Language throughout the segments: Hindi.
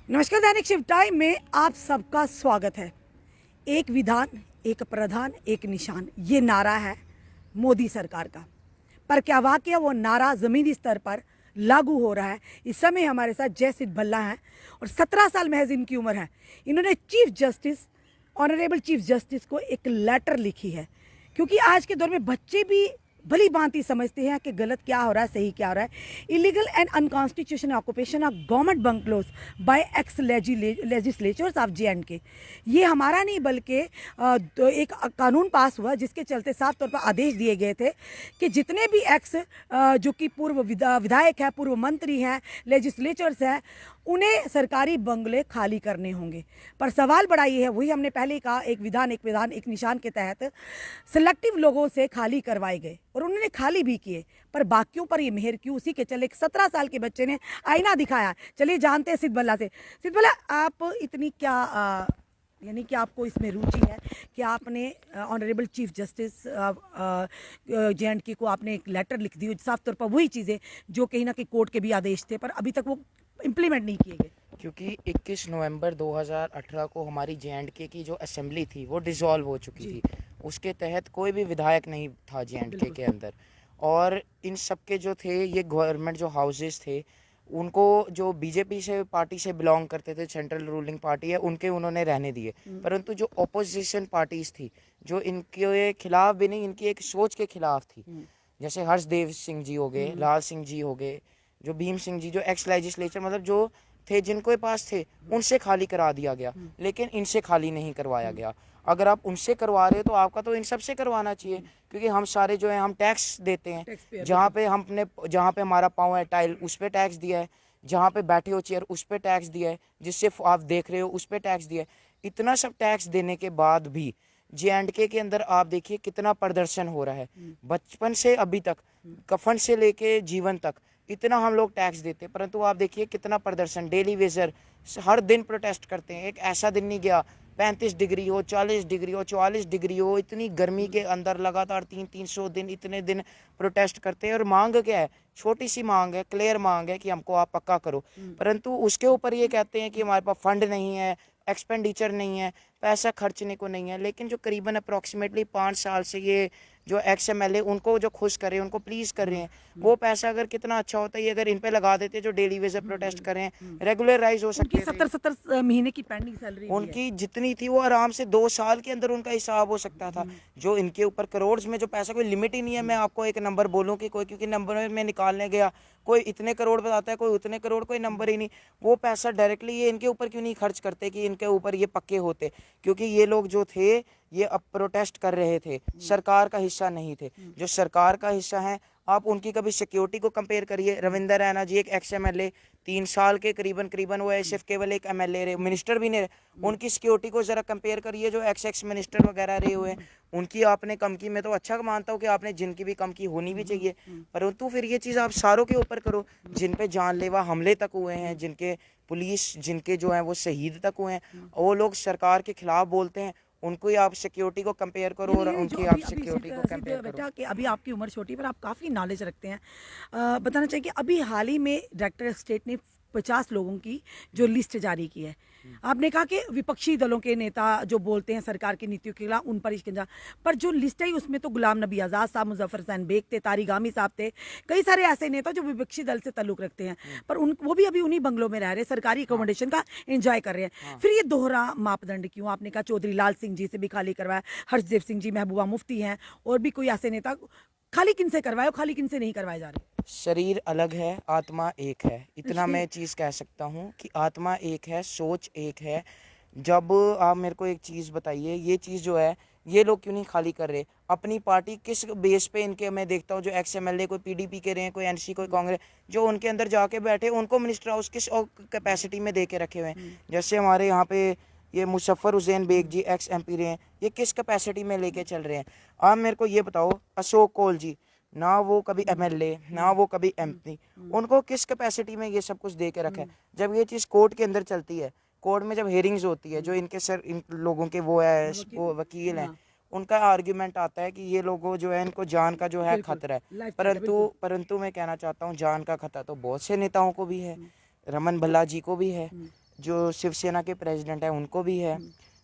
नमस्कार, दैनिक शिफ्ट टाइम में आप सबका स्वागत है। एक विधान, एक प्रधान, एक निशान, ये नारा है मोदी सरकार का। पर क्या वाकई वो नारा ज़मीनी स्तर पर लागू हो रहा है? इस समय हमारे साथ जयसिद्ध भल्ला हैं और 17 साल महज इनकी उम्र है। इन्होंने chief justice, honourable chief justice को एक लेटर लिखी है, क्योंकि आज के दौर में बच्चे भी भली भांति समझते हैं कि गलत क्या हो रहा है, सही क्या हो रहा है। Illegal and unconstitutional occupation of government bungalows by ex legislators of J and K, ये हमारा नहीं बल्कि तो एक कानून पास हुआ जिसके चलते साफ तौर पर आदेश दिए गए थे कि जितने भी एक्स जो कि पूर्व विधायक है, पूर्व मंत्री हैं, लेजिस्लेचर्स हैं, उन्हें सरकारी बंगले खाली करने होंगे। पर सवाल बड़ा ये है, वही हमने पहले कहा, एक विधान एक निशान के तहत सिलेक्टिव लोगों से खाली करवाए गए और उन्होंने खाली भी किए, पर बाकियों पर ये मेहर क्यों? उसी के चले एक 17 साल के बच्चे ने आईना दिखाया। चलिए जानते हैं सिद्ध भल्ला से। सिद्ध भल्ला, आप इतनी क्या यानी कि आपको इसमें रुचि है कि आपने ऑनरेबल चीफ जस्टिस जे.एंड.के को आपने एक लेटर लिख दी, साफ तौर पर वही चीज़ें जो कहीं ना कहीं कोर्ट के भी आदेश थे पर अभी तक वो इम्प्लीमेंट नहीं किए गए? क्योंकि 21 नवंबर 2018 को हमारी जे.एंड.के की जो असेंबली थी वो डिसॉल्व हो चुकी थी। उसके तहत कोई भी विधायक नहीं था जे.एंड.के के अंदर, और इन सब के जो थे ये गवर्नमेंट जो हाउसेस थे उनको जो बीजेपी से पार्टी से बिलोंग करते थे, सेंट्रल रूलिंग पार्टी है, उनके उन्होंने रहने दिए। परंतु जो अपोजिशन पार्टीज थी जो इनके खिलाफ भी नहीं, इनकी एक सोच के खिलाफ थी, जैसे हर्षदेव सिंह जी हो गए, लाल सिंह जी हो गए, जो भीम सिंह जी, जो एक्स लेजिस्लेचर मतलब जो थे जिनको पास थे, उनसे खाली करा दिया गया, लेकिन इनसे खाली नहीं करवाया गया। अगर आप उनसे करवा रहे हो तो आपका तो इन सब से करवाना चाहिए, क्योंकि हम सारे जो है हम टैक्स देते हैं। जहाँ पे हमारा पाँव है टाइल, उस पर टैक्स दिया है, जहाँ पे बैठे हो चेयर उस पर टैक्स दिया है, जिससे आप देख रहे हो उस पर टैक्स दिया है। इतना सब टैक्स देने के बाद भी जे.एंड.के के अंदर आप देखिए कितना प्रदर्शन हो रहा है। बचपन से अभी तक, कफन से लेके जीवन तक इतना हम लोग टैक्स देते हैं, परंतु आप देखिए कितना प्रदर्शन, डेली वेजर हर दिन प्रोटेस्ट करते हैं। एक ऐसा दिन नहीं गया 35 डिग्री हो, 40 डिग्री हो, 44 डिग्री हो, इतनी गर्मी के अंदर लगातार 300 दिन, इतने दिन प्रोटेस्ट करते हैं। और मांग क्या है? छोटी सी मांग है, क्लियर मांग है कि हमको आप पक्का करो, परंतु उसके ऊपर ये कहते हैं कि हमारे पास फंड नहीं है, एक्सपेंडिचर नहीं है, पैसा खर्चने को नहीं है। लेकिन जो करीबन अप्रॉक्सीमेटली 5 साल से ये जो एक्स एमएलए उनको जो खुश कर रहे हैं, उनको प्लीज़ कर रहे हैं, वो पैसा अगर कितना अच्छा होता है ये अगर इन पे लगा देते जो डेली वेजर प्रोटेस्ट कर रहे हैं, रेगुलराइज हो सकते थे। 70 महीने की पेंडिंग सैलरी उनकी जितनी थी वो आराम से 2 साल के अंदर उनका हिसाब हो सकता था। जो इनके ऊपर करोड़ में जो पैसा, कोई लिमिट ही नहीं है। मैं आपको एक नंबर बोलूं कि कोई, क्योंकि नंबर में निकालने गया कोई इतने करोड़ बताता है, कोई उतने करोड़, कोई नंबर ही नहीं। वो पैसा डायरेक्टली ये इनके ऊपर क्यों नहीं खर्च करते कि इनके ऊपर ये पक्के होते? क्योंकि ये लोग जो थे ये अब प्रोटेस्ट कर रहे थे, सरकार का हिस्सा नहीं थे। जो सरकार का हिस्सा है, आप उनकी कभी सिक्योरिटी को कंपेयर करिए। रविंदर रैना जी एक एक्स एमएलए, 3 साल के करीबन वो सिर्फ केवल एक एमएलए रहे, मिनिस्टर भी नहीं रहे। उनकी सिक्योरिटी को जरा कंपेयर करिए जो एक्स मिनिस्टर वगैरह रहे हुए हैं, उनकी आपने कम की। मैं तो अच्छा मानता हूँ कि आपने जिनकी भी कम की होनी भी चाहिए, परंतु फिर ये चीज़ आप सारों के ऊपर करो जिन पे जानलेवा हमले तक हुए हैं, जिनके पुलिस, जिनके जो है वो शहीद तक हुए हैं। वो लोग सरकार के खिलाफ बोलते हैं, उनको ही आप सिक्योरिटी को कंपेयर करो और उनकी आप सिक्योरिटी को कंपेयर करो। बेटा कि अभी आपकी उम्र छोटी है पर आप काफ़ी नॉलेज रखते हैं। बताना चाहिए कि अभी हाल ही में डायरेक्टर स्टेट ने 50 लोगों की जो लिस्ट जारी की है। आपने कहा कि विपक्षी दलों के नेता जो बोलते हैं सरकार की नीतियों के खिलाफ, उन पर शिकंजा, पर जो लिस्ट है उसमें तो गुलाम नबी आज़ाद साहब, मुजफ्फर हुसैन बेग थे, तारिक आमी साहब थे, कई सारे ऐसे नेता जो विपक्षी दल से ताल्लुक रखते हैं, पर वो भी अभी उन्हीं बंगलों में रह रहे हैं, सरकारी अकोमोडेशन का एंजॉय कर रहे हैं। फिर ये दोहरा मापदंड क्यों? आपने कहा चौधरी लाल सिंह जी से भी खाली करवाया, हर्षदेव सिंह जी, महबूबा मुफ्ती हैं, और भी कोई ऐसे नेता, खाली किन से करवाए, खाली किन से नहीं करवाए जा रहे? शरीर अलग है, आत्मा एक है। इतना मैं चीज़ कह सकता हूँ कि आत्मा एक है, सोच एक है। जब आप मेरे को एक चीज़ बताइए, ये चीज़ जो है ये लोग क्यों नहीं खाली कर रहे? अपनी पार्टी किस बेस पे इनके, मैं देखता हूँ जो एक्स एमएलए कोई पीडीपी के रहे हैं, कोई एनसी, कोई कांग्रेस, जो उनके अंदर जाके बैठे उनको मिनिस्टर हाउस किस कैपेसिटी में दे के रखे हुए हैं। जैसे हमारे यहाँ पे ये मुजफ्फर हुसैन बेग जी एक्स एमपी रहे हैं, ये किस कैपेसिटी में लेके चल रहे हैं? आप मेरे को ये बताओ। अशोक कोल जी, ना वो कभी एमएलए, ना वो कभी एमपी, उनको किस कैपेसिटी में ये सब कुछ दे के रखा है? जब ये चीज़ कोर्ट के अंदर चलती है, कोर्ट में जब हेयरिंग्स होती है, जो इनके सर, इन लोगों के वो है, वो वकील हैं, उनका आर्ग्यूमेंट आता है कि ये लोगों जो है इनको जान का जो है खतरा है। परंतु मैं कहना चाहता हूँ जान का खतरा तो बहुत से नेताओं को भी है, रमन भल्ला जी को भी है, जो शिवसेना के प्रेसिडेंट हैं उनको भी है,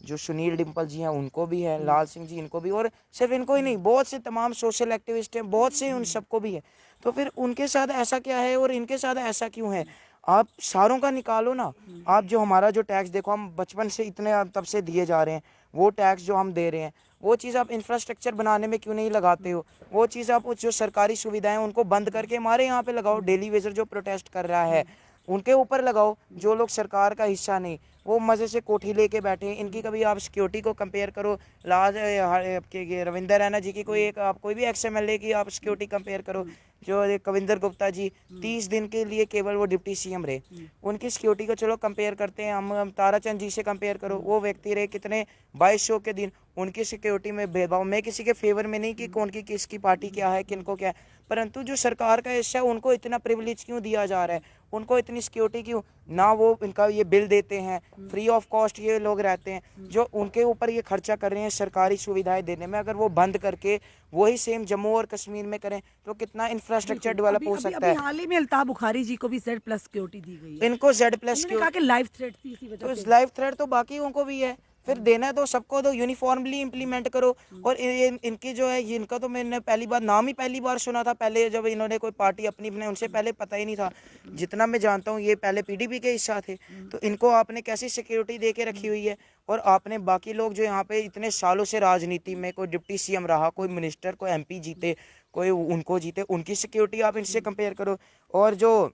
जो सुनील डिम्पल जी हैं उनको भी है, लाल सिंह जी इनको भी, और सिर्फ इनको ही नहीं, बहुत से तमाम सोशल एक्टिविस्ट हैं, बहुत से उन सबको भी है। तो फिर उनके साथ ऐसा क्या है और इनके साथ ऐसा क्यों है? आप सारों का निकालो ना। आप जो हमारा जो टैक्स देखो, हम बचपन से इतने तब से दिए जा रहे हैं, वो टैक्स जो हम दे रहे हैं, वो चीज़ आप इंफ्रास्ट्रक्चर बनाने में क्यों नहीं लगाते हो? वो चीज़ आप जो सरकारी सुविधाएं उनको बंद करके हमारे यहाँ पे लगाओ। डेली वेजर जो प्रोटेस्ट कर रहा है उनके ऊपर लगाओ। जो लोग सरकार का हिस्सा नहीं, वो मज़े से कोठी लेके बैठे हैं। इनकी कभी आप सिक्योरिटी को कंपेयर करो, लाज आपके रविंदर रैना जी की कोई एक, आप कोई भी XMLA की आप सिक्योरिटी कंपेयर करो। जो ये कविंदर गुप्ता जी 30 दिन के लिए केवल वो डिप्टी CM रहे, उनकी सिक्योरिटी को चलो कंपेयर करते हैं हम ताराचंद जी से कंपेयर करो, वो व्यक्ति रहे कितने 2200 के दिन, उनकी सिक्योरिटी में भेदभाव। मैं किसी के फेवर में नहीं कि कौन की किसकी पार्टी क्या है, किनको क्या है, परंतु जो सरकार का हिस्सा है उनको इतना प्रिविलेज क्यों दिया जा रहा है, उनको इतनी सिक्योरिटी क्यों ना? वो इनका ये बिल देते हैं, फ्री ऑफ कॉस्ट ये लोग रहते हैं, जो उनके ऊपर ये खर्चा कर रहे हैं सरकारी सुविधाएं देने में। अगर वो बंद करके वही सेम जम्मू और कश्मीर में करें तो कितना इंफ्रास्ट्रक्चर डेवलप हो सकता है। हाल ही में अल्ताफ बुखारी जी को भी Z+ सिक्योरिटी दी गई है। इनको Z+ उन्होंने कहा कि लाइफ थ्रेट थी इसी वजह तो से। लाइफ थ्रेट तो बाकियों को भी है, फिर देना है तो सबको दो, यूनिफॉर्मली इम्प्लीमेंट करो। और इनकी जो है, इनका तो मैंने नाम ही पहली बार सुना था। पहले जब इन्होंने कोई पार्टी अपनी बनाई उनसे पहले पता ही नहीं था। जितना मैं जानता हूँ ये पहले PDP के हिस्सा थे। तो इनको आपने कैसी सिक्योरिटी दे के रखी हुई है? और आपने बाकी लोग जो यहाँ पे इतने सालों से राजनीति में, कोई डिप्टी CM रहा, कोई मिनिस्टर, कोई MP जीते, कोई उनको जीते, उनकी सिक्योरिटी आप इनसे कंपेयर करो। और जो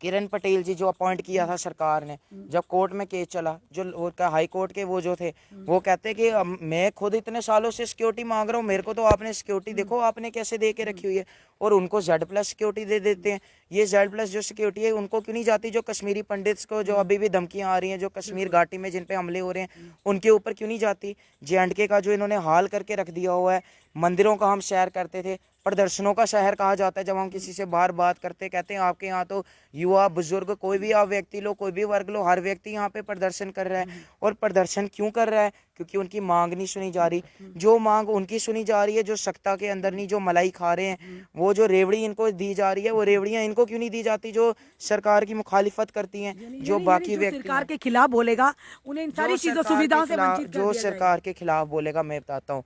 किरण पटेल जी जो अपॉइंट किया था सरकार ने, जब कोर्ट में केस चला, जो हाई कोर्ट के वो जो थे, वो कहते कि मैं खुद इतने सालों से सिक्योरिटी मांग रहा हूँ, मेरे को तो आपने सिक्योरिटी देखो आपने कैसे दे के रखी हुई है। और उनको Z+ सिक्योरिटी दे देते हैं। ये Z+ जो सिक्योरिटी है उनको क्यों नहीं जाती? जो कश्मीरी पंडित्स को जो अभी भी धमकियां आ रही हैं, जो कश्मीर घाटी में जिन पे हमले हो रहे हैं, उनके ऊपर क्यों नहीं जाती? J&K का जो इन्होंने हाल करके रख दिया हुआ है, मंदिरों का हम सैर करते थे, प्रदर्शनों का शहर कहा जाता है। जब हम किसी से बाहर बात करते कहते हैं आपके यहाँ तो युवा बुजुर्ग कोई भी आप व्यक्ति लो, कोई भी वर्ग लो, हर व्यक्ति यहाँ पे प्रदर्शन कर रहा है। और प्रदर्शन क्यों कर रहा है? क्योंकि उनकी मांग नहीं सुनी जा रही। जो मांग उनकी सुनी जा रही है, जो सत्ता के अंदर नहीं, जो मलाई खा रहे हैं, वो जो रेवड़ी इनको दी जा रही है, वो रेवड़ियां इनको क्यों नहीं दी जाती जो सरकार की मुखालिफत करती हैं? जो बाकी व्यक्ति सरकार के खिलाफ बोलेगा उन्हें इन सारी चीजों सुविधाओं से वंचित कर जो दिया सरकार के खिलाफ बोलेगा, मैं बताता हूँ,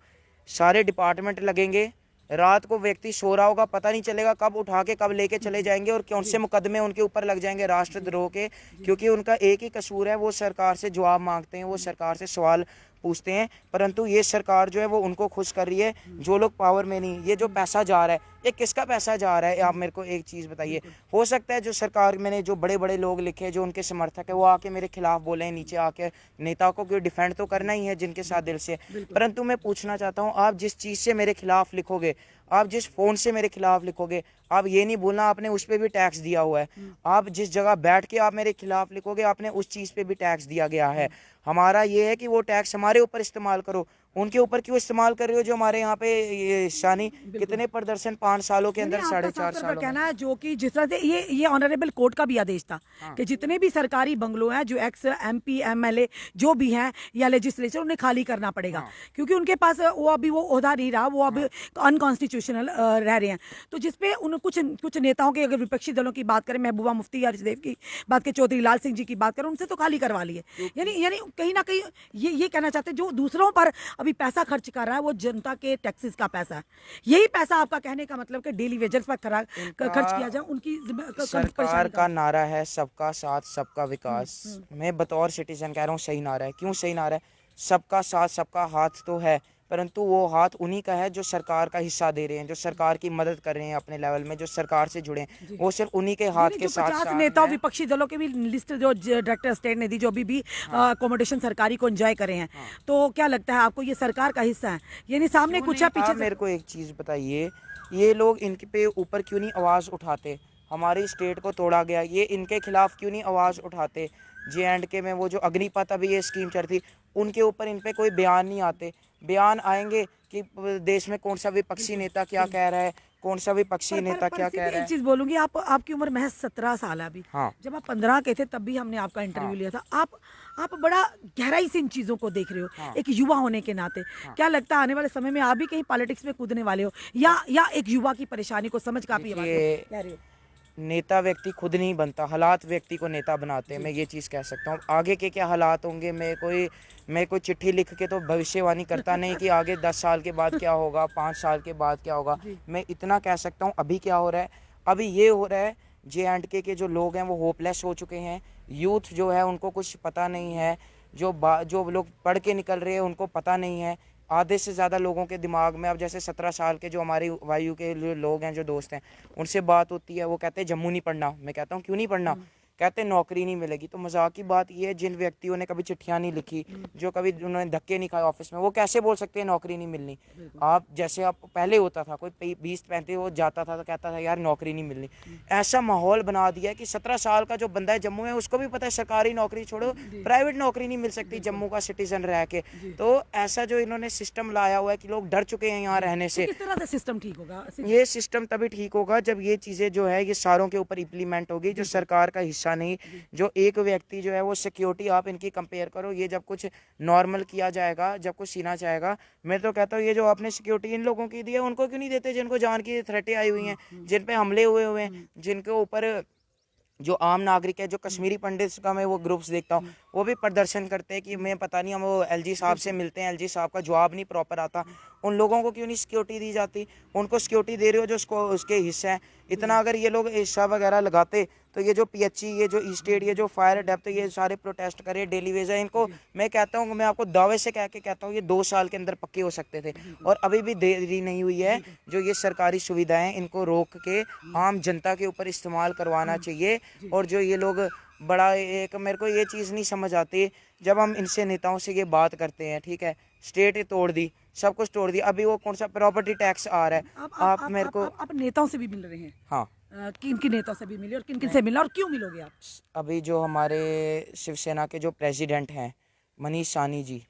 सारे डिपार्टमेंट लगेंगे, रात को व्यक्ति सो रहा होगा, पता नहीं चलेगा कब उठा के कब लेके चले जाएंगे और कौन से मुकदमे उनके ऊपर लग जाएंगे राष्ट्रद्रोह के। क्योंकि उनका एक ही कसूर है, वो सरकार से जवाब मांगते हैं, वो सरकार से सवाल पूछते हैं। परंतु ये सरकार जो है वो उनको खुश कर रही है, जो लोग पावर में नहीं। ये जो पैसा जा रहा है, ये किसका पैसा जा रहा है? आप मेरे को एक चीज़ बताइए। हो सकता है जो सरकार मैंने जो बड़े बड़े लोग लिखे, जो उनके समर्थक है, वो आके मेरे खिलाफ बोले, नीचे आके नेता को क्यों डिफेंड तो करना ही है जिनके साथ दिल से। परंतु मैं पूछना चाहता हूँ, आप जिस चीज़ से मेरे खिलाफ लिखोगे, आप जिस फ़ोन से मेरे खिलाफ लिखोगे, आप ये नहीं बोलना आपने उस पर भी टैक्स दिया हुआ है। आप जिस जगह बैठ के आप मेरे खिलाफ लिखोगे, आपने उस चीज़ पे भी टैक्स दिया गया है। हमारा ये है कि वो टैक्स हमारे ऊपर इस्तेमाल करो, उनके ऊपर क्यों इस्तेमाल कर रहे हो? जो हमारे यहाँ पे ये शानी कितने प्रदर्शन 5 सालों के अंदर, 4.5 सालों कहना है, जो कि जिस तरह से ये ऑनरेबल कोर्ट का भी आदेश था कि जितने भी सरकारी बंगलों हैं, जो एक्स MP MLA जो भी हैं या लेजिस्लेचर, उन्हें खाली करना पड़ेगा। क्योंकि उनके पास वो अभी वो ओहदा नहीं रहा, वो अब अनकॉन्स्टिट्यूशनल रह रहे हैं। तो जिसपे उन कुछ नेताओं के, अगर विपक्षी दलों की बात करें, महबूबा मुफ्ती या देव की बात करें, चौधरी लाल सिंह जी की बात करें, उनसे तो खाली करवा लिए। यानी कहीं ना कहीं ये कहना चाहते हैं, जो दूसरों पर अभी पैसा खर्च कर रहा है वो जनता के टैक्सेस का पैसा है। यही पैसा आपका कहने का मतलब कि डेली वेजर्स पर खर्च किया जाए। उनकी सरकार का नारा है सबका साथ सबका विकास। मैं बतौर सिटीजन कह रहा हूँ, सही नारा है। क्यों सही नारा है? सबका साथ सबका हाथ तो है, परंतु वो हाथ उन्हीं का है जो सरकार का हिस्सा दे रहे हैं, जो सरकार की मदद कर रहे हैं अपने लेवल में, जो सरकार से जुड़े हैं। वो सिर्फ उन्हीं के हाथ के साथ 50 नेताओं विपक्षी दलों की भी लिस्ट जो डायरेक्टर स्टेट ने दी, जो अभी भी अकोमोडेशन सरकारी को एंजॉय करे हैं। तो क्या लगता है आपको, ये सरकार का हिस्सा है? यानी सामने कुछ है, पीछे मेरे को एक चीज़ बताइए, ये लोग इनके पे ऊपर क्यों नहीं आवाज़ उठाते? हमारी स्टेट को तोड़ा गया, ये इनके खिलाफ क्यों नहीं आवाज़ उठाते? J&K में वो जो अग्निपथ अभी ये स्कीम चल रही, उनके ऊपर इन पे कोई बयान नहीं आते। बयान आएंगे कि देश में कौन सा विपक्षी नेता क्या कह रहा है, कौन सा विपक्षी नेता क्या कह रहा है। एक चीज बोलूंगी, आपकी उम्र महज 17 साल है अभी। हाँ। जब आप 15 के थे तब भी हमने आपका इंटरव्यू लिया था। आप बड़ा गहराई से इन चीजों को देख रहे हो। हाँ। एक युवा होने के नाते क्या लगता है आने वाले समय में आप भी कहीं पॉलिटिक्स में कूदने वाले हो, या एक युवा की परेशानी को समझ कर आप ये बात कह रहे हो? नेता व्यक्ति खुद नहीं बनता, हालात व्यक्ति को नेता बनाते हैं, मैं ये चीज़ कह सकता हूँ। आगे के क्या हालात होंगे, मैं कोई चिट्ठी लिख के तो भविष्यवाणी करता नहीं कि आगे 10 साल के बाद क्या होगा, 5 साल के बाद क्या होगा। मैं इतना कह सकता हूँ अभी क्या हो रहा है, अभी ये हो रहा है JNK के जो लोग हैं वो होपलेस हो चुके हैं। यूथ जो है उनको कुछ पता नहीं है, जो लोग पढ़ के निकल रहे हैं उनको पता नहीं है। आधे से ज़्यादा लोगों के दिमाग में अब जैसे 17 साल के जो हमारी वायु के लोग हैं, जो दोस्त हैं, उनसे बात होती है, वो कहते हैं जम्मू नहीं पढ़ना। मैं कहता हूँ क्यों नहीं पढ़ना? कहते हैं नौकरी नहीं मिलेगी। तो मजाक की बात ये है, जिन व्यक्तियों ने कभी चिट्ठियाँ नहीं लिखी, जो कभी उन्होंने धक्के नहीं खाए ऑफिस में, वो कैसे बोल सकते हैं नौकरी नहीं मिलनी? आप जैसे आप पहले होता था, कोई 20-35 वो जाता था तो कहता था यार नौकरी नहीं मिलनी। ऐसा माहौल बना दिया है कि 17 साल का जो बंदा है जम्मू में, उसको भी पता है सरकारी नौकरी छोड़ो, प्राइवेट नौकरी नहीं मिल सकती जम्मू का सिटीजन रह के। तो ऐसा जो इन्होंने सिस्टम लाया हुआ है कि लोग डर चुके हैं यहाँ रहने से। किस तरह से सिस्टम ठीक होगा? ये सिस्टम तभी ठीक होगा जब ये चीज़ें जो है ये सारों के ऊपर इम्प्लीमेंट होगी, जो सरकार का हिस्सा नहीं, जो एक व्यक्ति जो है वो सिक्योरिटी आप इनकी कंपेयर करो, ये जब कुछ नॉर्मल किया जाएगा, जब कुछ सीना चाहेगा, मैं तो कहता हूँ ये जो आपने सिक्योरिटी इन लोगों की दी है उनको क्यों नहीं देते, जिनको जान की थ्रेटें आई हुई हैं, जिन पे हमले हुए हैं, जिनके ऊपर जो आम नागरिक है, जो कश्मीरी पंडित का मैं वो ग्रुप्स देखता हूँ, वो भी प्रदर्शन करते हैं कि मैं पता नहीं, हम वो LG साहब से मिलते हैं, LG साहब का जवाब नहीं प्रॉपर आता। उन लोगों को क्यों नहीं सिक्योरिटी दी जाती? उनको सिक्योरिटी दे रहे हो जो उसके हिस्सा है। इतना अगर ये लोग हिस्सा वगैरह लगाते तो ये जो PHE, ये जो स्टेट, ये जो फायर डेप्थ, ये सारे प्रोटेस्ट करे, डेली वेज है, इनको मैं कहता हूँ, मैं आपको दावे से कह के कहता हूँ ये 2 साल के अंदर पक्के हो सकते थे, और अभी भी देरी नहीं हुई है। जो ये सरकारी सुविधाएं इनको रोक के आम जनता के ऊपर इस्तेमाल करवाना चाहिए। और जो ये लोग बड़ा एक, मेरे को ये चीज़ नहीं समझ आती, जब हम इनसे नेताओं से ये बात करते हैं, ठीक है, स्टेट तोड़ दी, सब कुछ तोड़ दिया, अभी वो कौन सा प्रॉपर्टी टैक्स आ रहा है, आप मेरे को आप नेताओं से भी मिल रहे हैं? हाँ, किन किन नेताओं से भी मिले और किन किन से मिला और क्यों मिलोगे आप? अभी जो हमारे शिवसेना के जो प्रेसिडेंट हैं मनीष साहनी जी,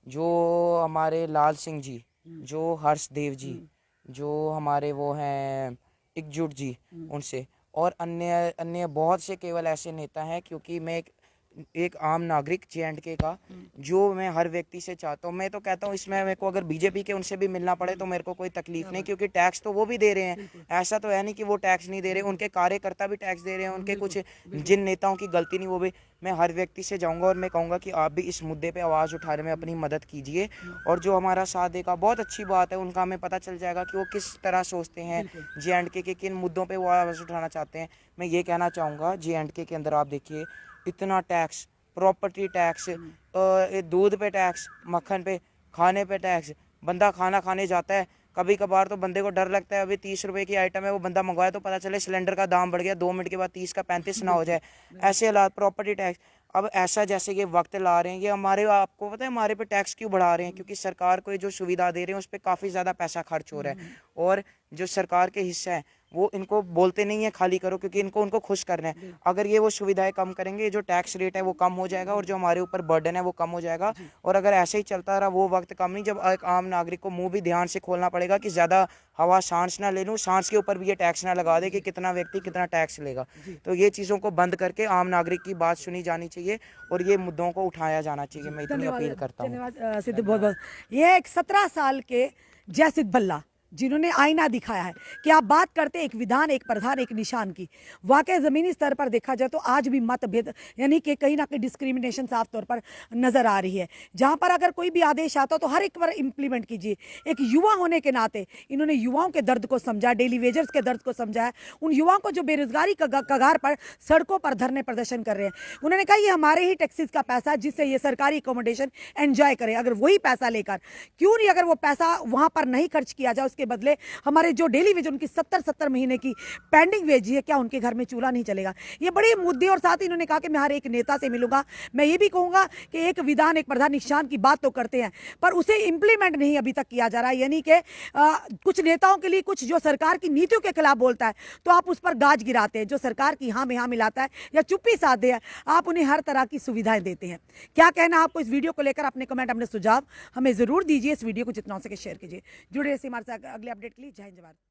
जो हमारे लाल सिंह जी, जो हर्षदेव जी, जो हमारे वो हैं एकजुट जी, उनसे, और अन्य अन्य बहुत से केवल ऐसे नेता हैं, क्योंकि मैं एक आम नागरिक JNK का, जो मैं हर व्यक्ति से चाहता हूँ, मैं तो कहता हूँ इसमें मेरे को अगर BJP के उनसे भी मिलना पड़े तो मेरे को कोई तकलीफ नहीं, क्योंकि टैक्स तो वो भी दे रहे हैं, ऐसा तो है नहीं कि वो टैक्स नहीं दे रहे, उनके कार्यकर्ता भी टैक्स दे रहे हैं, उनके कुछ जिन नेताओं की गलती नहीं वो भी। मैं हर व्यक्ति से जाऊंगा और मैं कहूँगा कि आप भी इस मुद्दे पे आवाज़ उठाने में अपनी मदद कीजिए, और जो हमारा साथ देगा बहुत अच्छी बात है, उनका हमें पता चल जाएगा कि वो किस तरह सोचते हैं, JNK के किन मुद्दों पे वो आवाज़ उठाना चाहते हैं। मैं ये कहना चाहूँगा, JNK के अंदर आप देखिए इतना टैक्स, प्रॉपर्टी टैक्स, दूध पे टैक्स, मक्खन पे, खाने पे टैक्स, बंदा खाना खाने जाता है, कभी कभार तो बंदे को डर लगता है, अभी 30 रुपए की आइटम है, वो बंदा मंगवाए तो पता चले सिलेंडर का दाम बढ़ गया, 2 मिनट के बाद 30 का 35 ना हो जाए, ऐसे हालात, प्रॉपर्टी टैक्स। अब ऐसा जैसे ये वक्त ला रहे हैं, ये हमारे, आपको पता है हमारे पे टैक्स क्यों बढ़ा रहे हैं? क्योंकि सरकार को जो सुविधा दे रहे हैं उस पर काफ़ी ज़्यादा पैसा खर्च हो रहा है, और जो सरकार के हिस्सा है वो इनको बोलते नहीं है खाली करो, क्योंकि उनको खुश करना है। अगर ये वो सुविधाएं कम करेंगे, जो टैक्स रेट है वो कम हो जाएगा, और जो हमारे ऊपर बर्डन है वो कम हो जाएगा। और अगर ऐसे ही चलता रहा, वो वक्त कम नहीं जब एक आम नागरिक को मुंह भी ध्यान से खोलना पड़ेगा कि ज़्यादा हवा सांस ना ले लूँ, सांस के ऊपर भी ये टैक्स ना लगा दे कि कितना व्यक्ति कितना टैक्स लेगा। तो ये चीज़ों को बंद करके आम नागरिक की बात सुनी जानी चाहिए, और ये मुद्दों को उठाया जाना चाहिए। मैं इतनी अपील करता हूँ। धन्यवाद सिद्ध, बहुत बहुत। ये एक 17 साल के जयसिद्ध भल्ला, जिन्होंने आईना दिखाया है कि आप बात करते हैं एक विधान, एक प्रधान, एक निशान की। वाकई ज़मीनी स्तर पर देखा जाए तो आज भी मतभेद, यानी कि कहीं ना कहीं डिस्क्रिमिनेशन साफ तौर पर नज़र आ रही है। जहाँ पर अगर कोई भी आदेश आता तो हर एक बार इम्प्लीमेंट कीजिए। एक युवा होने के नाते इन्होंने युवाओं के दर्द को समझा, डेली वेजर्स के दर्द को समझा है, उन युवाओं को जो बेरोजगारी कगार पर सड़कों पर धरने प्रदर्शन कर रहे हैं। उन्होंने कहा ये हमारे ही टैक्सेस का पैसा, जिससे ये सरकारी अकोमोडेशन एंजॉय करें। अगर वही पैसा लेकर, क्यों नहीं अगर वो पैसा वहाँ पर नहीं खर्च किया जाए, के बदले हमारे जो डेली वेज, उनकी 70 महीने की पेंडिंग वेज है, क्या उनके घर में चूल्हा नहीं चलेगा? ये बड़े मुद्दे। और साथ ही इन्होंने कहा कि मैं हर एक नेता से मिलूंगा। मैं ये भी कहूंगा कि एक विधान, एक प्रधान, निशान की बात तो करते हैं, पर उसे इंप्लीमेंट नहीं अभी तक किया जा रहा है। यानी कि कुछ नेताओं के लिए कुछ जो सरकार की नीतियों के खिलाफ बोलता है तो आप उस पर गाज गिराते हैं, जो सरकार की हाँ में हाँ मिलाता है या चुप्पी साधे है, आप उन्हें हर तरह की सुविधाएं देते हैं। क्या कहना आपको इस वीडियो को लेकर? अपने कमेंट, अपने सुझाव हमें जरूर दीजिए। इस वीडियो को जितना हो सके शेयर कीजिए। जुड़े रहिए हमारे साथ अगले अपडेट के लिए। जय हिंद, जय भारत।